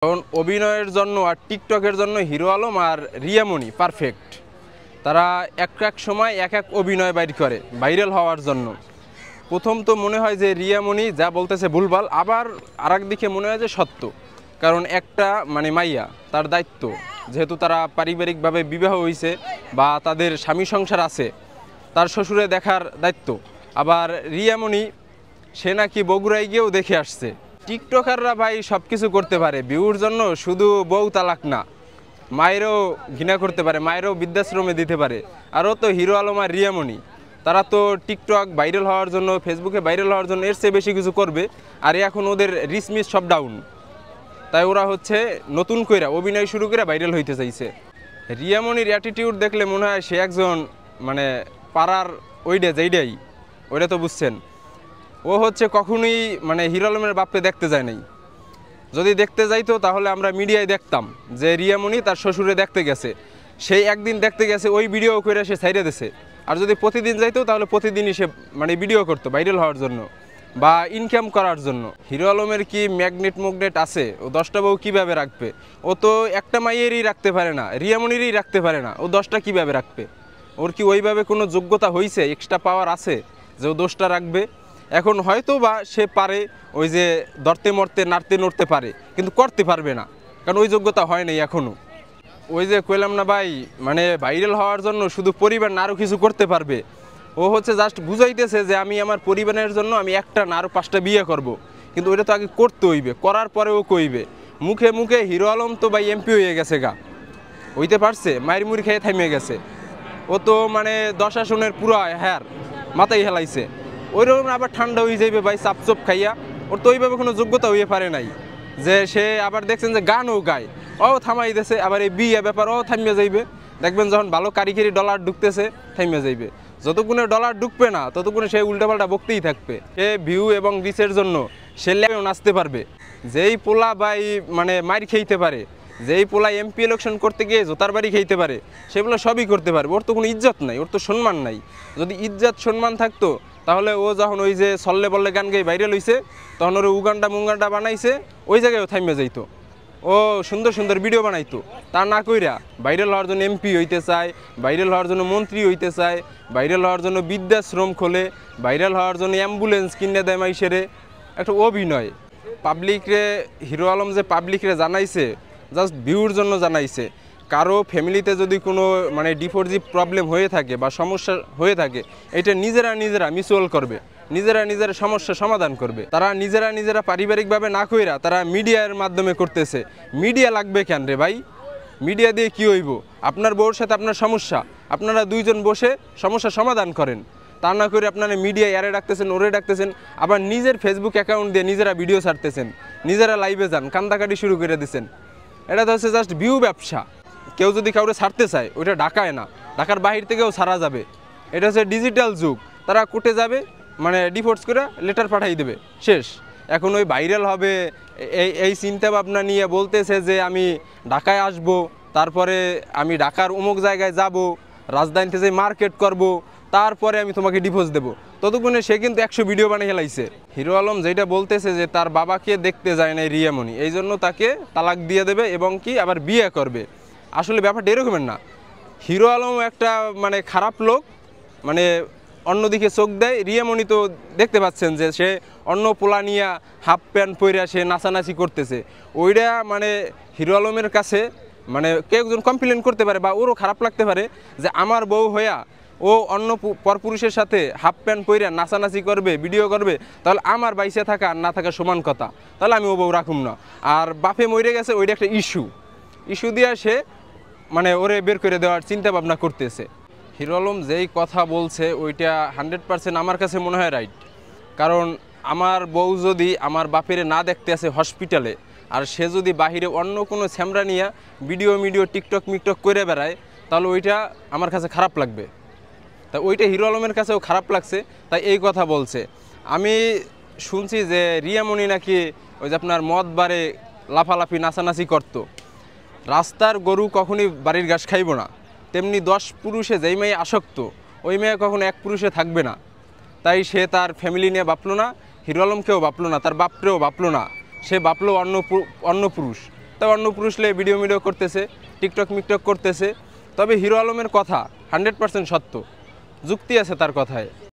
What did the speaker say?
কারণ অভিনয়ের জন্য আর টিকটকের জন্য হিরো আলম আর রিয়ামণি পারফেক্ট। তারা এক এক সময় এক এক অভিনয় বাইর করে ভাইরাল হওয়ার জন্য। প্রথম তো মনে হয় যে রিয়ামণি যা বলতেছে ভুলভাল, আবার আরেক দিকে মনে হয় যে সত্য। কারণ একটা মাইয়া, তার দায়িত্ব, যেহেতু তারা পারিবারিকভাবে বিবাহ হয়েছে বা তাদের স্বামী সংসার আছে, তার শ্বশুরে দেখার দায়িত্ব। আবার রিয়ামণি সে নাকি বগুড়ায় গিয়েও দেখে আসছে। টিকটকাররা ভাই সব কিছু করতে পারে ভিউর জন্য, শুধু বউ তালাক না, মায়েরও ঘৃণা করতে পারে, মায়েরও বৃদ্ধাশ্রমে দিতে পারে। আরও তো হিরো আলম আর রিয়ামণি, তারা তো টিকটক ভাইরাল হওয়ার জন্য, ফেসবুকে ভাইরাল হওয়ার জন্য এর চেয়ে বেশি কিছু করবে। আর এখন ওদের রিচ মিচ সব ডাউন, তাই ওরা হচ্ছে নতুন কইরা অভিনয় শুরু করে ভাইরাল হইতে চাইছে। রিয়ামণির অ্যাটিটিউড দেখলে মনে হয় সে একজন পাড়ার যেইটাই ওইটা তো বুঝছেন। ও হচ্ছে কখনোই হিরো আলমের বাপকে দেখতে যায় নাই। যদি দেখতে যাইতো তাহলে আমরা মিডিয়ায় দেখতাম যে রিয়ামণি তার শ্বশুরে দেখতে গেছে, সেই একদিন দেখতে গেছে, ওই ভিডিও করে সে ছাইড়ে দিছে। আর যদি প্রতিদিন যাইতো তাহলে প্রতিদিনই সে ভিডিও করতো ভাইরাল হওয়ার জন্য বা ইনকাম করার জন্য। হিরো আলমের কি ম্যাগনেট আছে? ও 10টা বউ কীভাবে রাখবে? ও তো একটা মাইয়েরই রাখতে পারে না, রিয়ামণিরই রাখতে পারে না, ও 10টা কীভাবে রাখবে? ওর কি ওইভাবে কোনো যোগ্যতা হয়েছে, এক্সট্রা পাওয়ার আছে যে ও 10টা রাখবে? এখন হয়তো বা সে পারে, ওই যে ধরতে মরতে নাড়তে নড়তে পারে, কিন্তু করতে পারবে না, কারণ ওই যোগ্যতা হয় নাই এখনও। ওই যে কইলাম না ভাই, ভাইরাল হওয়ার জন্য শুধু পরিবার না আরও কিছু করতে পারবে। ও হচ্ছে জাস্ট বুঝাইতেছে যে আমি আমার পরিবারের জন্য আমি একটা না আরও 5টা বিয়ে করব। কিন্তু ওইটা তো আগে করতে হইবে, করার পরে ও কইবে। মুখে মুখে হিরো আলম তো ভাই এমপি হয়ে গেছে গা, হইতে পারছে, মায়ের মুড়ি খেয়ে থামিয়ে গেছে। ও তো 10 আসনের পুরো হ্যার মাথায় হেলাইছে। ওইরকম আবার ঠান্ডা হয়ে যাইবে ভাই চাপচপ খাইয়া। ওর তো ওইভাবে কোনো যোগ্যতা হইয়ে পারে নাই যে সে আবার দেখছেন যে গানও গায়, ও থামাই দিয়েছে। আবার এই বিয়ে ব্যাপার ও থামিয়ে যাইবে, দেখবেন যখন ভালো কারিগরি ডলার ঢুকতেছে থামিয়ে যাইবে। যতক্ষণে ডলার ঢুকবে না ততক্ষণে সে উল্টাপাল্টা বকতেই থাকবে। সে ভিউ এবং রিচের জন্য সে লেবেও নাচতে পারবে। যেই পোলা ভাই মাইর খেইতে পারে, যেই পোলা এমপি ইলেকশন করতে গিয়ে জোতার বাড়ি খেইতে পারে, সেগুলো সবই করতে পারবে। ওর তো কোনো ইজ্জত নাই, ওর তো সম্মান নাই। যদি ইজ্জত সম্মান থাকতো তাহলে ও যখন ওই যে সল্লে বললে গান গাই ভাইরাল হইছে, তখন ওর উগান্ডা মুঙ্গান্ডা বানাইছে, ওই জায়গায় ও থামিয়ে যাইতো, ও সুন্দর সুন্দর ভিডিও বানাইতো। তা না কইরা ভাইরাল হওয়ার জন্য এমপি হইতে চায়, ভাইরাল হওয়ার জন্য মন্ত্রী হইতে চায়, ভাইরাল হওয়ার জন্য বৃদ্ধাশ্রম খোলে, ভাইরাল হওয়ার জন্য অ্যাম্বুলেন্স কিনে দেয় মাইসেরে। একটা অভিনয় পাবলিকরে, হিরো আলম যে পাবলিকরে জানাইছে জাস্ট ভিউর জন্য জানাইছে। কারো ফ্যামিলিতে যদি কোনো ডিফোর্সি প্রবলেম হয়ে থাকে বা সমস্যা হয়ে থাকে, এটা নিজেরা মিউচুয়াল করবে, নিজেরা সমস্যা সমাধান করবে। তারা নিজেরা পারিবারিকভাবে না কইরা তারা মিডিয়ার মাধ্যমে করতেছে। মিডিয়া লাগবে কেন রে ভাই? মিডিয়া দিয়ে কি হইব? আপনার বউর সাথে আপনার সমস্যা, আপনারা দুইজন বসে সমস্যা সমাধান করেন। তা না করে আপনারা মিডিয়া এরে ডাকতেছেন, ওরে ডাকতেছেন, আবার নিজের ফেসবুক অ্যাকাউন্ট দিয়ে নিজেরা ভিডিও ছাড়তেছেন, নিজেরা লাইভে যান, কান্দাকাটি শুরু করে দিচ্ছেন। এটা তো হচ্ছে জাস্ট ভিউ ব্যবসা। কেউ যদি কাউরে ছাড়তে চায় ওইটা ঢাকায় না, ঢাকার বাহির থেকেও ছাড়া যাবে। এটা হচ্ছে ডিজিটাল যুগ। তারা কোর্টে যাবে, ডিভোর্স করে লেটার পাঠাই দেবে, শেষ। এখন ওই ভাইরাল হবে এই চিন্তা ভাবনা নিয়ে বলতেছে যে আমি ঢাকায় আসব, তারপরে আমি ঢাকার অমুক জায়গায় যাব, রাজধানীতে যে মার্কেট করব, তারপরে আমি তোমাকে ডিভোর্স দেবো। ততক্ষণে সে কিন্তু 100 ভিডিও বানিয়ে হেলাইছে। হিরো আলম যেটা বলতেছে যে তার বাবাকে দেখতে যায় না রিয়ামণি, এই জন্য তাকে তালাক দিয়ে দেবে এবং কি আবার বিয়ে করবে। আসলে ব্যাপারটা এরকমের না। হিরো আলম একটা খারাপ লোক, অন্যদিকে চোখ দেয়। রিয়ামণি তো দেখতে পাচ্ছেন যে সে অন্য পোলা নিয়ে হাফ প্যান্ট পরে সে নাচানাচি করতেছে। ওইটা হিরো আলমের কাছে কেউ একজন কমপ্লেন করতে পারে বা ওরও খারাপ লাগতে পারে যে আমার বউ হইয়া ও অন্য পরপুরুষের সাথে হাফ প্যান্ট পরে নাচানাচি করবে, ভিডিও করবে, তাহলে আমার বাইসে থাকা আর না থাকা সমান কথা, তাহলে আমি ও বউ রাখুম না। আর বাপে মরে গেছে, ওইটা একটা ইস্যু দিয়ে সে ওরে বের করে দেওয়ার চিন্তা ভাবনা করতেছে। হিরো আলম যেই কথা বলছে ওইটা 100% আমার কাছে মনে হয় রাইট। কারণ আমার বউ যদি আমার বাপেরে না দেখতে আসে হসপিটালে, আর সে যদি বাহিরে অন্য কোনো ছ্যামরা নিয়ে ভিডিও টিকটক মিকটক করে বেড়ায়, তাহলে ওইটা আমার কাছে খারাপ লাগবে। তাই ওইটা হিরো আলমের কাছেও খারাপ লাগছে, তাই এই কথা বলছে। আমি শুনছি যে রিয়ামণি নাকি ওই যে আপনার মদ বারে লাফালাফি নাচানাচি করতো। রাস্তার গরু কখনই বাড়ির ঘাস খাইব না, তেমনি 10 পুরুষে যেই মেয়ে আসক্ত, ওই মেয়ে কখনো এক পুরুষে থাকবে না। তাই সে তার ফ্যামিলি নিয়ে ভাবলো না, হিরো আলমকেও ভাবলো না, তার বাপরেও ভাবলো না, সে ভাবলো অন্য পুরুষ। তা অন্য পুরুষ লে ভিডিও করতেছে, টিকটক মিকটক করতেছে। তবে হিরো আলমের কথা 100% সত্য, যুক্তি আছে তার কথায়।